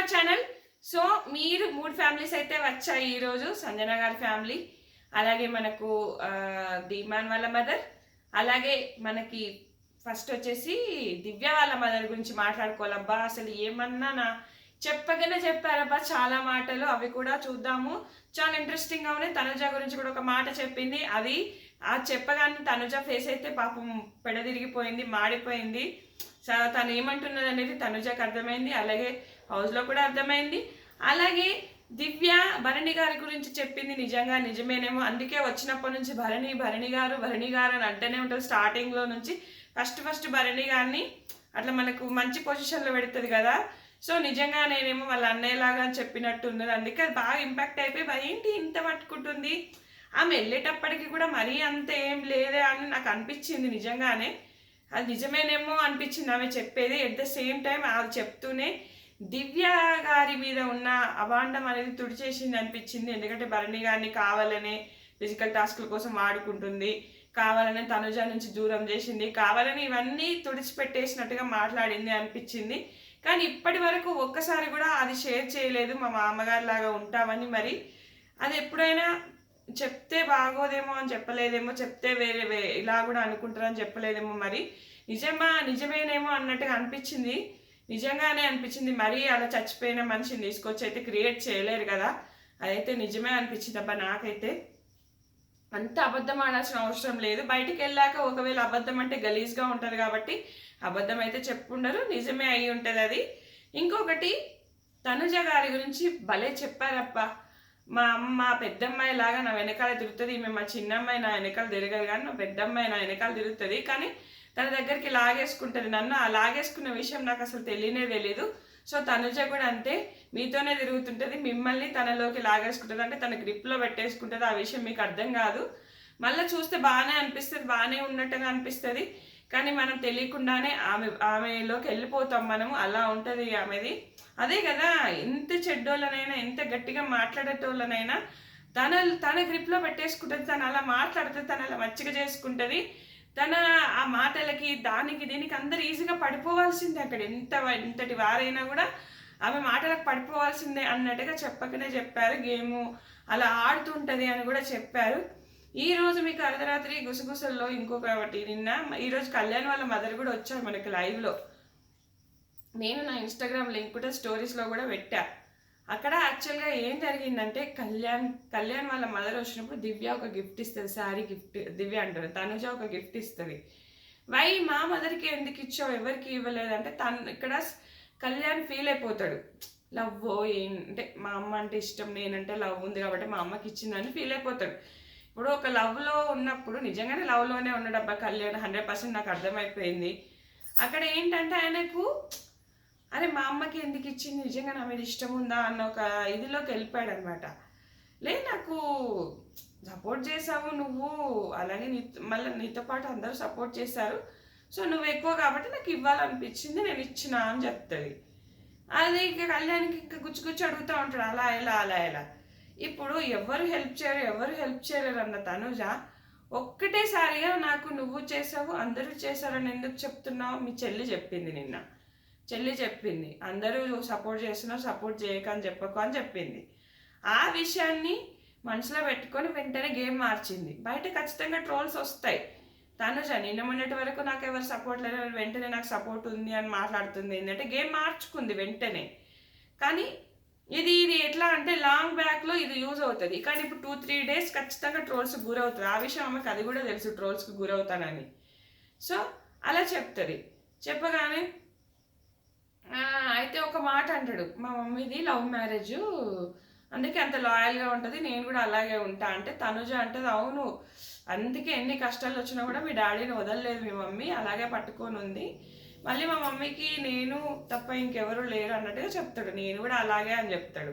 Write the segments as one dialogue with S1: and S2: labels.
S1: Our channel. So మీరు 3 families అయితే వచ్చాయి ఈరోజు. సంజన గారి ఫ్యామిలీ, అలాగే మనకు ధీమాన్ వాళ్ళ మదర్, అలాగే మనకి ఫస్ట్ వచ్చేసి దివ్య వాళ్ళ మదర్ గురించి మాట్లాడుకోవాలబ్బా. అసలు ఏమన్నా చెప్పగానే చెప్పారబ్బా చాలా మాటలు, అవి కూడా చూద్దాము. చాలా ఇంట్రెస్టింగ్గా ఉన్నాయి. తనుజ గురించి కూడా ఒక మాట చెప్పింది. అది చెప్పగానే తనుజ ఫేస్ అయితే పాపం పెడదిరిగిపోయింది, మాడిపోయింది. తను ఏమంటున్నది అనేది తనుజకు అర్థమైంది, అలాగే హౌస్లో కూడా అర్థమైంది. అలాగే దివ్య భరణి గారి గురించి చెప్పింది నిజంగా నిజమేనేమో. అందుకే వచ్చినప్పటి నుంచి భరణి గారు అని అంటూనే ఉంటుంది స్టార్టింగ్లో నుంచి. ఫస్ట్ భరణి గారిని అట్లా మనకు మంచి పొజిషన్లో పెడుతుంది కదా. సో నిజంగా నేనేమో వాళ్ళ అన్నయ్యలాగా అని చెప్పినట్టు ఉన్నది. అందుకే అది బాగా ఇంపాక్ట్ అయిపోయి ఏంటి ఇంత పట్టుకుంటుంది, ఆమె వెళ్ళేటప్పటికి కూడా మరీ అంత ఏం లేదే అని నాకు అనిపించింది. నిజంగానే అది నిజమేనేమో అనిపించింది ఆమె చెప్పేది. ఎట్ ద సేమ్ టైం అది చెప్తూనే దివ్య గారి మీద ఉన్న అభాండం అనేది తుడిచేసింది అనిపించింది. ఎందుకంటే భరణి గారిని కావాలనే ఫిజికల్ టాస్క్ల కోసం వాడుకుంటుంది, కావాలనే తనుజ నుంచి దూరం చేసింది, కావాలని ఇవన్నీ తుడిచిపెట్టేసినట్టుగా మాట్లాడింది అనిపించింది. కానీ ఇప్పటి వరకు ఒక్కసారి కూడా అది షేర్ చేయలేదు, మా మామగారి లాగా ఉంటామని. మరి అది ఎప్పుడైనా చెప్తే బాగోదేమో అని చెప్పలేదేమో, చెప్తే వేరే ఇలా కూడా అనుకుంటారని చెప్పలేదేమో. మరి నిజమేనేమో అన్నట్టుగా అనిపించింది. నిజంగానే అనిపించింది. మరీ అలా చచ్చిపోయిన మనిషిని తీసుకొచ్చి అయితే క్రియేట్ చేయలేరు కదా. అదైతే నిజమే అనిపించింది అబ్బా నాకైతే. అంత అబద్ధం ఆడాల్సిన అవసరం లేదు. బయటికి వెళ్ళాక ఒకవేళ అబద్ధం అంటే గలీజ్గా ఉంటుంది కాబట్టి అబద్ధం అయితే చెప్పుండరు, నిజమే అయి ఉంటుంది అది. ఇంకొకటి తనుజ గారి గురించి భలే చెప్పారప్ప. మా అమ్మ పెద్దమ్మాయి లాగా నా వెనకాల తిరుగుతుంది, ఈమె మా చిన్నమ్మాయి నా వెనకాల తిరగదు కానీ నా పెద్దమ్మాయి నా వెనకాల తిరుగుతుంది, కానీ తన దగ్గరికి లాగేసుకుంటుంది నన్ను. ఆ లాగేసుకున్న విషయం నాకు అసలు తెలియదు. సో తనుజ కూడా అంతే, మీతోనే తిరుగుతుంటుంది, మిమ్మల్ని తనలోకి లాగేసుకుంటుంది, అంటే తన గ్రిప్లో పెట్టేసుకుంటుంది. ఆ విషయం మీకు అర్థం కాదు. మళ్ళీ చూస్తే బాగానే అనిపిస్తుంది, బాగానే ఉన్నట్టుగా అనిపిస్తుంది, కానీ మనం తెలియకుండానే ఆమెలోకి వెళ్ళిపోతాం మనము. అలా ఉంటుంది ఆమెది. అదే కదా, ఎంత చెడ్డోళ్ళనైనా ఎంత గట్టిగా మాట్లాడేటోళ్ళనైనా తన గ్రిప్లో పెట్టేసుకుంటుంది. తను అలా మాట్లాడుతుంది, తను అలా మచ్చిక చేసుకుంటుంది. తన ఆ మాటలకి దీనికి అందరు ఈజీగా పడిపోవాల్సిందే. అక్కడ ఎంతటి వారైనా కూడా ఆమె మాటలకు పడిపోవాల్సిందే అన్నట్టుగా చెప్పకనే చెప్పారు. గేము అలా ఆడుతుంటుంది అని కూడా చెప్పారు. ఈరోజు మీకు అర్ధరాత్రి గుసగుసల్లో ఇంకొకటి ఈరోజు కళ్యాణ్ వాళ్ళ మదర్ కూడా వచ్చారు మనకి లైవ్లో. నేను నా ఇన్స్టాగ్రామ్ లింక్ కూడా స్టోరీస్లో కూడా పెట్టా. అక్కడ యాక్చువల్గా ఏం జరిగిందంటే కళ్యాణ్ వాళ్ళ మదర్ వచ్చినప్పుడు దివ్య ఒక గిఫ్ట్ ఇస్తుంది, శారీ గిఫ్ట్. దివ్య అంటారు, తనుజ ఒక గిఫ్ట్ ఇస్తుంది. మా మదర్కి ఎందుకు ఇచ్చావు, ఎవరికి ఇవ్వలేదంటే ఇక్కడ కళ్యాణ్ ఫీల్ అయిపోతాడు. లవ్ అంటే మా అమ్మ అంటే ఇష్టం, నేనంటే లవ్ ఉంది కాబట్టి మా అమ్మకి ఇచ్చిందని ఫీల్ అయిపోతాడు. ఇప్పుడు ఒక లవ్లో ఉన్నప్పుడు నిజంగానే లవ్లోనే ఉన్నాడు అబ్బా కళ్యాణ్, 100% నాకు అర్థమైపోయింది. అక్కడ ఏంటంటే ఆయనకు అరే మా అమ్మకి ఎందుకు ఇచ్చింది, నిజంగా నా మీద ఇష్టం ఉందా అన్న ఒక ఇదిలోకి వెళ్ళిపోయాడు అనమాట. నాకు సపోర్ట్ చేసావు నువ్వు, అలాగే మళ్ళీ నీతో పాటు అందరూ సపోర్ట్ చేశారు, సో నువ్వు ఎక్కువ కాబట్టి నాకు ఇవ్వాలనిపించింది, నేను ఇచ్చిన అని చెప్తుంది. అది ఇంకా కళ్యాణ్కి ఇంకా గుచ్చి అడుగుతూ ఉంటాడు, అలా ఎలా. ఇప్పుడు ఎవరు హెల్ప్ చేయరు అన్న తనుజ ఒక్కటేసారిగా నాకు నువ్వు చేసావు అందరూ చేశారని ఎందుకు చెప్తున్నావు. మీ చెల్లి చెప్పింది అందరూ సపోర్ట్ చేస్తున్నారు, సపోర్ట్ చేయక అని చెప్పకు అని చెప్పింది. ఆ విషయాన్ని మనసులో పెట్టుకొని వెంటనే గేమ్ మార్చింది. బయట ఖచ్చితంగా ట్రోల్స్ వస్తాయి. తనుజ మొన్నటి వరకు నాకు ఎవరు సపోర్ట్ లేదు, వెంటనే నాకు సపోర్ట్ ఉంది అని మాట్లాడుతుంది. ఏంటంటే గేమ్ మార్చుకుంది వెంటనే. కానీ ఇది ఎట్లా అంటే లాంగ్ బ్యాక్లో ఇది యూజ్ అవుతుంది, కానీ ఇప్పుడు 2-3 days ఖచ్చితంగా ట్రోల్స్కి గురవుతుంది. ఆ విషయం ఆమెకు అది కూడా తెలుసు, ట్రోల్స్కి గురవుతానని. సో అలా చెప్తుంది. చెప్పగానే అయితే ఒక మాట అంటాడు, మా మమ్మీది లవ్ మ్యారేజ్, అందుకే అంత లాయల్గా ఉంటుంది, నేను కూడా అలాగే ఉంటా అంటే తనుజ అంటది, అవును అందుకే ఎన్ని కష్టాలు వచ్చినా కూడా మీ డాడీని వదలలేదు మీ మమ్మీ, అలాగే పట్టుకొని ఉంది. మళ్ళీ మా మమ్మీకి నేను తప్ప ఇంకెవరు లేరు అన్నట్టుగా చెప్తాడు. నేను కూడా అలాగే అని చెప్తాడు.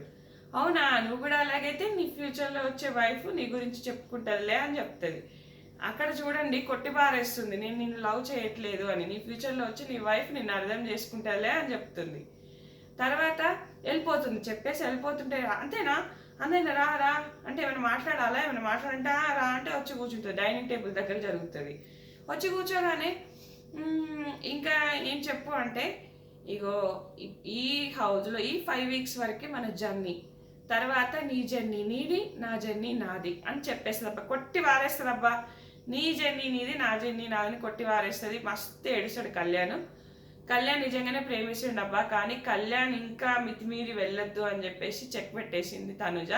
S1: అవునా, నువ్వు కూడా అలాగైతే నీ ఫ్యూచర్లో వచ్చే వైఫ్ నీ గురించి చెప్పుకుంటుందిలే అని చెప్తుంది. అక్కడ చూడండి కొట్టి పారేస్తుంది, నేను నిన్ను లవ్ చేయట్లేదు అని, నీ ఫ్యూచర్లో వచ్చి నీ వైఫ్ నిన్ను అర్థం చేసుకుంటాలే అని చెప్తుంది. తర్వాత వెళ్ళిపోతుంది, చెప్పేసి వెళ్ళిపోతుంటే అంతేనా రా అంటే ఏమైనా మాట్లాడాలంటే రా అంటే వచ్చి కూర్చుంటుంది. డైనింగ్ టేబుల్ దగ్గర జరుగుతుంది. వచ్చి కూర్చోగానే ఇంకా ఏం చెప్పు అంటే ఇగో ఈ హౌస్లో ఈ 5 వీక్స్ వరకే మన జర్నీ, తర్వాత నీ జర్నీ నీది, నా జర్నీ నాది అని చెప్పేస్తుంది అబ్బా. కొట్టి వారేస్తుంది అబ్బా. నీ జర్నీ నీది, నా జర్నీ నాదని కొట్టి వారేస్తుంది. మస్తు ఏడుస్తాడు కళ్యాణ్ నిజంగానే ప్రేమిస్తుండు అబ్బా. కానీ కళ్యాణ్ ఇంకా మితిమీరి వెళ్ళొద్దు అని చెప్పేసి చెక్ పెట్టేసింది తనుజ.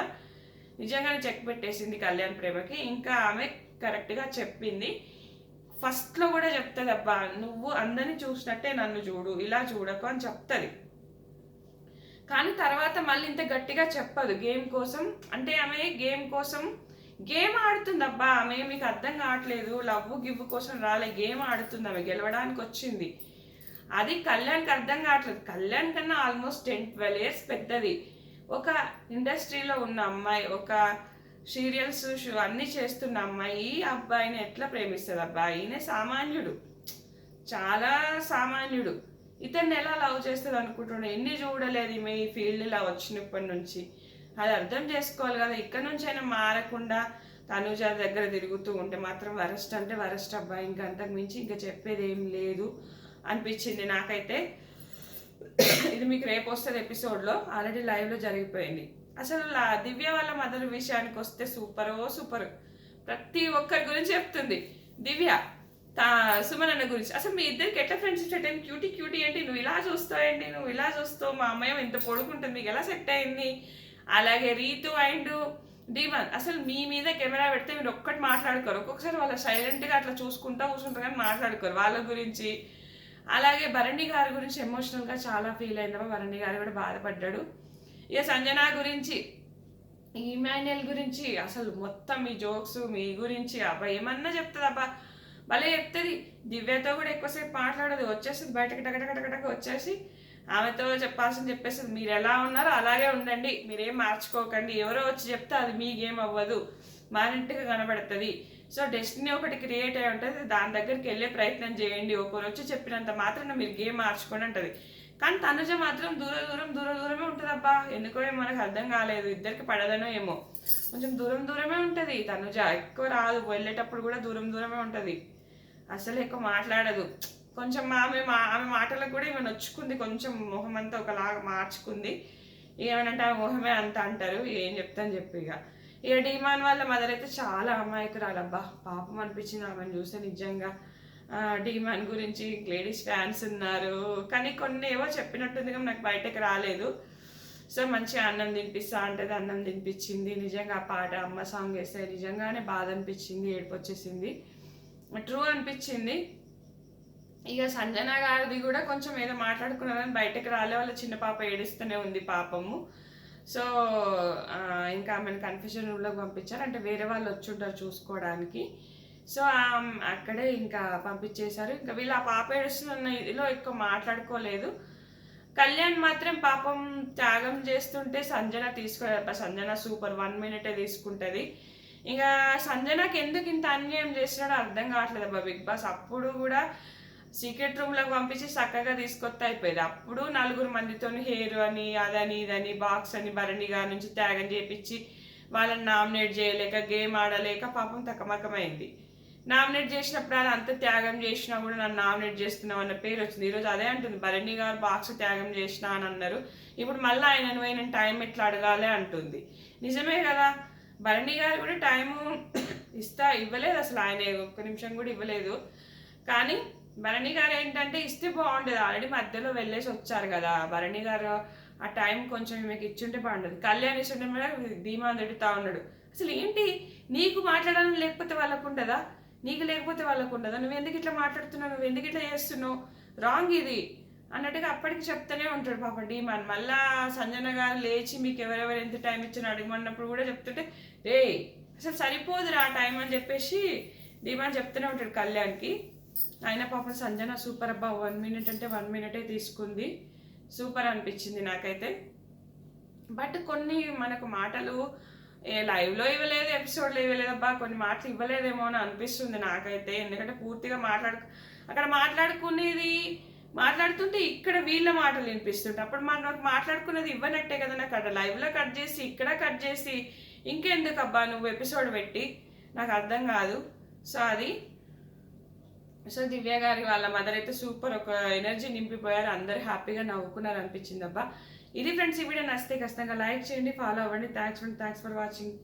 S1: నిజంగానే చెక్ పెట్టేసింది కళ్యాణ్ ప్రేమకి. ఇంకా ఆమె కరెక్ట్గా చెప్పింది. ఫస్ట్లో కూడా చెప్తుంది అబ్బా, నువ్వు అందరినీ చూసినట్టే నన్ను చూడు, ఇలా చూడకు అని చెప్తుంది. కానీ తర్వాత మళ్ళీ ఇంత గట్టిగా చెప్పదు. గేమ్ కోసం అంటే ఆమె గేమ్ కోసం గేమ్ ఆడుతుంది అబ్బా. ఆమె మీకు అర్థం కావట్లేదు, లవ్ గివ్ కోసం రాలే, గేమ్ ఆడుతుంది. ఆమె గెలవడానికి వచ్చింది. అది కళ్యాణ్కి అర్థం కావట్లేదు. కళ్యాణ్ కన్నా ఆల్మోస్ట్ 10-12 ఇయర్స్ పెద్దది. ఒక ఇండస్ట్రీలో ఉన్న అమ్మాయి, ఒక సీరియల్స్ షో అన్నీ చేస్తున్న అమ్మాయి ఈ అబ్బాయిని ఎట్లా ప్రేమిస్తుంది అబ్బా? ఈయన సామాన్యుడు, చాలా సామాన్యుడు. ఇతన్ని ఎలా లవ్ చేస్తుంది అనుకుంటున్నాడు? ఎన్ని చూడలేదు ఈమె ఈ ఫీల్డ్ ఇలా వచ్చినప్పటి నుంచి. అది అర్థం చేసుకోవాలి కదా. ఇక్కడ నుంచి అయినా మారకుండా తనుజ దగ్గర తిరుగుతూ ఉంటే మాత్రం వరస్ట్ అంటే వరస్ట్ అబ్బాయి. ఇంకా అంతకు మించి ఇంకా చెప్పేది ఏం లేదు అనిపించింది నాకైతే. ఇది మీకు రేపు వస్తుంది ఎపిసోడ్లో, ఆల్రెడీ లైవ్లో జరిగిపోయింది. అసలు దివ్య వాళ్ళ మదర్ విషయానికి వస్తే సూపర్. ప్రతి ఒక్కరి గురించి చెప్తుంది దివ్య. సుమన్ అన్న గురించి అసలు మీ ఇద్దరికి ఎట్లా ఫ్రెండ్షిప్ సెట్ అయింది? క్యూటీ ఏంటి, నువ్వు ఇలా చూస్తావేంటి, నువ్వు ఇలా చూస్తావు, మా అమ్మాయి ఇంత పొడుకుంటుంది, మీకు ఎలా సెట్ అయింది? అలాగే రీతు అండ్ డీమన్, అసలు మీ మీద కెమెరా పెడితే మీరు ఒక్కటి మాట్లాడుకోరు. ఒక్కొక్కసారి వాళ్ళ సైలెంట్గా అట్లా చూసుకుంటూ కూర్చుంటారు కానీ మాట్లాడుకోరు వాళ్ళ గురించి. అలాగే భరణి గారి గురించి ఎమోషనల్గా చాలా ఫీల్ అయిందమ్మా. భరణి గారు కూడా బాధపడ్డాడు. ఇక సంజన గురించి, ఇమాన్యుయల్ గురించి అసలు మొత్తం మీ జోక్స్ మీ గురించి అబ్బా ఏమన్నా చెప్తుంది అబ్బా, భలే చెప్తుంది. దివ్యతో కూడా ఎక్కువసేపు మాట్లాడదు, వచ్చేస్తుంది బయటకు టకటకటకటక వచ్చేసి ఆమెతో చెప్పాల్సింది చెప్పేస్తుంది. మీరు ఎలా ఉన్నారో అలాగే ఉండండి, మీరేం మార్చుకోకండి, ఎవరో వచ్చి చెప్తే అది మీకేం అవ్వదు, మారింటిగా కనబడుతుంది. సో డెస్టినీ ఒకటి క్రియేట్ అయి ఉంటుంది, దాని దగ్గరికి వెళ్ళే ప్రయత్నం చేయండి, ఒకరు వచ్చి చెప్పినంత మాత్రం మీరు గేమ్ మార్చుకొని ఉంటుంది. కానీ తనుజ మాత్రం దూరమే ఉంటుంది అబ్బా. ఎందుకో మనకు అర్థం కాలేదు, ఇద్దరికి పడదనో ఏమో, కొంచెం దూరమే ఉంటుంది తనుజ. ఎక్కువ రాదు, వెళ్ళేటప్పుడు కూడా దూరమే ఉంటుంది. అసలు ఎక్కువ మాట్లాడదు. కొంచెం ఆమె మాటలకు కూడా ఈమె నొచ్చుకుంది, కొంచెం మొహం అంతా ఒకలాగా మార్చుకుంది. ఏమనంటే ఆ మొహమే అంత అంటారు, ఏం చెప్తాను చెప్పి. ఇక డీమాన్ వాళ్ళ మదర్ అయితే చాలా అమాయకురాలబ్బా. పాపం అనిపించింది ఆమెను చూస్తే నిజంగా. డీమాన్ గురించి లేడీస్ ఫ్యాన్స్ ఉన్నారు, కానీ కొన్ని ఏవో చెప్పినట్టుంది కానీ నాకు బయటకు రాలేదు. సో మంచిగా అన్నం తినిపిస్తా అంటది, అన్నం తినిపించింది. నిజంగా ఆ పాట అమ్మ సాంగ్ వేస్తే నిజంగానే బాధ అనిపించింది, ఏడుపు వచ్చేసింది, ట్రూ అనిపించింది. ఇక సంజన గారిది కూడా కొంచెం ఏదో మాట్లాడుకున్నారని బయటకు రాలే, వాళ్ళ చిన్న పాప ఏడుస్తూనే ఉంది పాపము. సో ఇంకా ఆమెను కన్ఫ్యూజన్ రూమ్లోకి పంపించారు, అంటే వేరే వాళ్ళు వచ్చి ఉంటారు చూసుకోవడానికి. సో అక్కడే ఇంకా పంపించేశారు. ఇంకా వీళ్ళు ఆ పాప ఏడుస్తున్న ఇదిలో ఎక్కువ మాట్లాడుకోలేదు. కళ్యాణ్ మాత్రం పాపం త్యాగం చేస్తుంటే సంజన తీసుకోలేదు. సంజన సూపర్ 1 మినిటే తీసుకుంటుంది. ఇంకా సంజనకి ఎందుకు ఇంత అన్యాయం చేస్తున్నాడో అర్థం కావట్లేదు అబ్బా బిగ్ బాస్. అప్పుడు కూడా సీక్రెట్ రూమ్లోకి పంపించి చక్కగా తీసుకొస్తే అయిపోయేది. అప్పుడు 4 మందితో హెయిర్ అని అదని ఇదని బాక్స్ అని భరణి గారి నుంచి త్యాగం చేపించి వాళ్ళని నామినేట్ చేయలేక గేమ్ ఆడలేక పాపం తకమకమైంది. నామినేట్ చేసినప్పుడు అలా అంత త్యాగం చేసినా కూడా నన్ను నామినేట్ చేస్తున్నావు అన్న పేరు వచ్చింది. ఈరోజు అదే అంటుంది, భరణి గారు బాక్స్ త్యాగం చేసినా అని అన్నారు. ఇప్పుడు మళ్ళీ ఆయన టైం ఎట్లా అడగాలి అంటుంది. నిజమే కదా, భరణి గారు కూడా టైము ఇవ్వలేదు అసలు, ఆయన 1 నిమిషం కూడా ఇవ్వలేదు. కానీ భరణి గారు ఏంటంటే ఇస్తే బాగుండేది, ఆల్రెడీ మధ్యలో వెళ్ళేసి వచ్చారు కదా. భరణి గారు ఆ టైం కొంచెం మీకు ఇచ్చుంటే బాగుండదు. కళ్యాణ్ ఇస్తుంటే మీద ధీమాన్ తిడుతా ఉన్నాడు. అసలు ఏంటి, నీకు మాట్లాడాలని లేకపోతే వాళ్ళకు ఉండదా, నీకు లేకపోతే వాళ్ళకు ఉండదా, నువ్వు ఎందుకు ఇట్లా మాట్లాడుతున్నావు, నువ్వు ఎందుకు ఇట్లా చేస్తున్నావు, రాంగ్ ఇది అన్నట్టుగా అప్పటికి చెప్తూనే ఉంటాడు పాపం డీమాన్. మళ్ళా సంజన గారు లేచి మీకు ఎవరెవరు ఎంత టైం ఇచ్చిన అడిగమన్నప్పుడు కూడా చెప్తుంటే రే అసలు సరిపోదురా ఆ టైం అని చెప్పేసి డీమాన్ చెప్తూనే ఉంటాడు కళ్యాణ్కి. అయినా పాపం సంజన సూపర్ అబ్బా, 1 మినిట్ అంటే 1 మినిటే తీసుకుంది, సూపర్ అనిపించింది నాకైతే. బట్ కొన్ని మనకు మాటలు లైవ్లో ఇవ్వలేదు, ఎపిసోడ్లో ఇవ్వలేదు అబ్బా, కొన్ని మాటలు ఇవ్వలేదేమో అని అనిపిస్తుంది నాకైతే. ఎందుకంటే పూర్తిగా అక్కడ మాట్లాడుతుంటే ఇక్కడ వీళ్ళ మాటలు వినిపిస్తుంటే అప్పుడు మనకు మాట్లాడుకున్నది ఇవ్వనట్టే కదా. నాకు అక్కడ లైవ్లో కట్ చేసి ఇక్కడ కట్ చేసి ఇంకెందుకు అబ్బా నువ్వు ఎపిసోడ్ పెట్టి, నాకు అర్థం కాదు. సో అది సో దివ్య గారి వాళ్ళ మదర్ అయితే సూపర్, ఒక ఎనర్జీ నింపిపోయారు, అందరూ హ్యాపీగా నవ్వుకున్నారు అనిపించింది అబ్బా. ఇది ఫ్రెండ్స్, ఈ వీడియో నచ్చితే ఖచ్చితంగా లైక్ చేయండి, ఫాలో అవ్వండి. Thanks for watching.